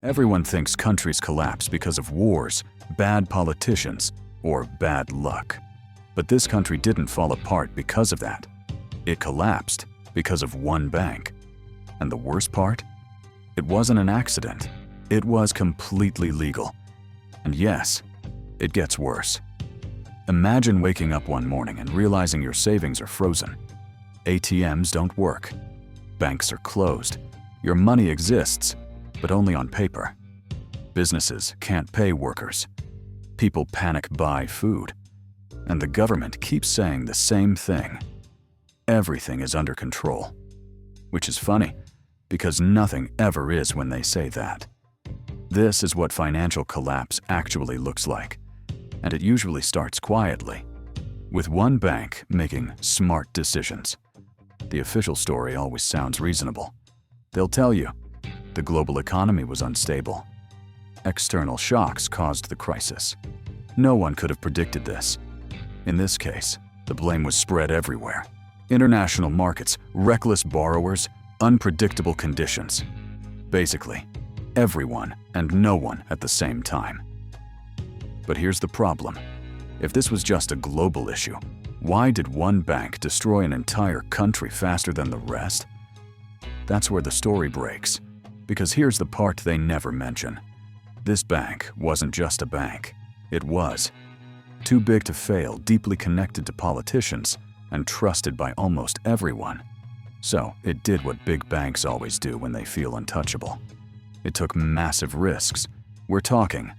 Everyone thinks countries collapse because of wars, bad politicians, or bad luck. But this country didn't fall apart because of that. It collapsed because of one bank. And the worst part? It wasn't an accident. It was completely legal. And yes, it gets worse. Imagine waking up one morning and realizing your savings are frozen. ATMs don't work. Banks are closed. Your money exists, but only on paper. Businesses can't pay workers. People panic buy food. And the government keeps saying the same thing. Everything is under control. Which is funny, because nothing ever is when they say that. This is what financial collapse actually looks like. And it usually starts quietly, with one bank making smart decisions. The official story always sounds reasonable. They'll tell you, the global economy was unstable. External shocks caused the crisis. No one could have predicted this. In this case, the blame was spread everywhere. International markets, reckless borrowers, unpredictable conditions. Basically, everyone and no one at the same time. But here's the problem. If this was just a global issue, why did one bank destroy an entire country faster than the rest? That's where the story breaks, because here's the part they never mention. This bank wasn't just a bank. It was too big to fail, deeply connected to politicians, and trusted by almost everyone. So it did what big banks always do when they feel untouchable. It took massive risks. We're talking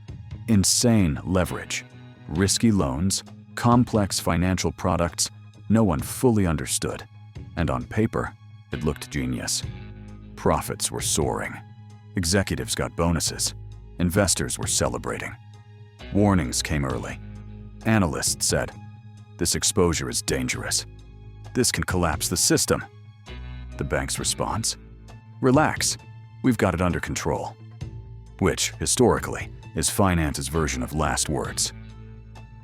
insane leverage, risky loans, complex financial products no one fully understood. And on paper, it looked genius. Profits were soaring. Executives got bonuses. Investors were celebrating. Warnings came early. Analysts said, "This exposure is dangerous. This can collapse the system." The bank's response? "Relax, we've got it under control." Which, historically, is finance's version of last words.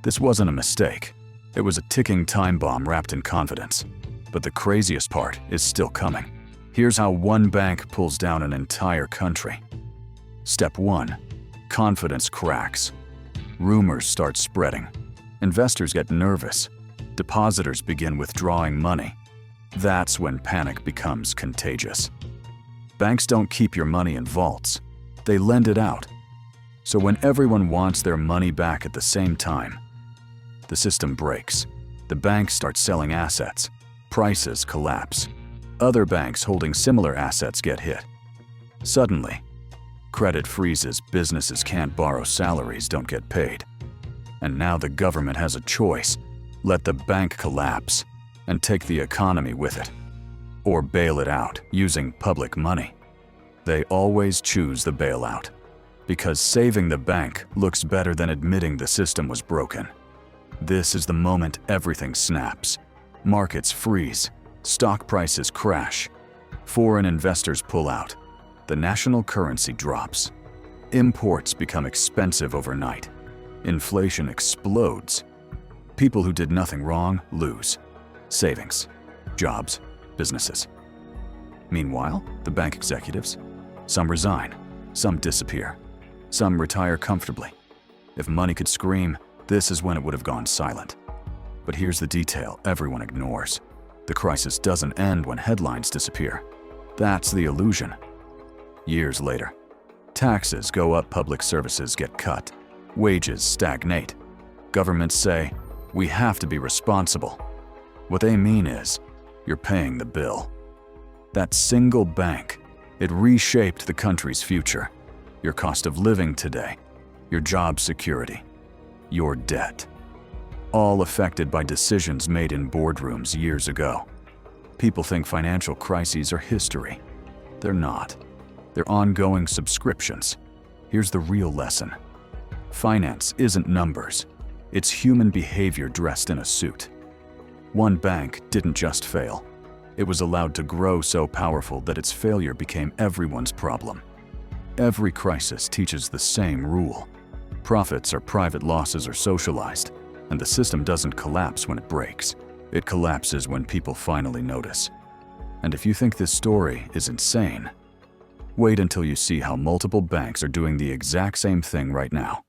This wasn't a mistake. It was a ticking time bomb wrapped in confidence. But the craziest part is still coming. Here's how one bank pulls down an entire country. Step 1. Confidence cracks. Rumors start spreading. Investors get nervous. Depositors begin withdrawing money. That's when panic becomes contagious. Banks don't keep your money in vaults. They lend it out. So when everyone wants their money back at the same time, the system breaks. The banks start selling assets. Prices collapse. Other banks holding similar assets get hit. Suddenly, credit freezes, businesses can't borrow, salaries don't get paid. And now the government has a choice. Let the bank collapse and take the economy with it. Or bail it out using public money. They always choose the bailout, because saving the bank looks better than admitting the system was broken. This is the moment everything snaps. Markets freeze. Stock prices crash. Foreign investors pull out. The national currency drops. Imports become expensive overnight. Inflation explodes. People who did nothing wrong lose. Savings, jobs, businesses. Meanwhile, the bank executives, some resign, some disappear, some retire comfortably. If money could scream, this is when it would have gone silent. But here's the detail everyone ignores. The crisis doesn't end when headlines disappear. That's the illusion. Years later, taxes go up, public services get cut, wages stagnate. Governments say, "We have to be responsible." What they mean is, you're paying the bill. That single bank, it reshaped the country's future. Your cost of living today, your job security, your debt. All affected by decisions made in boardrooms years ago. People think financial crises are history. They're not. They're ongoing subscriptions. Here's the real lesson. Finance isn't numbers. It's human behavior dressed in a suit. One bank didn't just fail. It was allowed to grow so powerful that its failure became everyone's problem. Every crisis teaches the same rule. Profits or private losses are socialized, and the system doesn't collapse when it breaks. It collapses when people finally notice. And if you think this story is insane, Wait until you see how multiple banks are doing the exact same thing right now.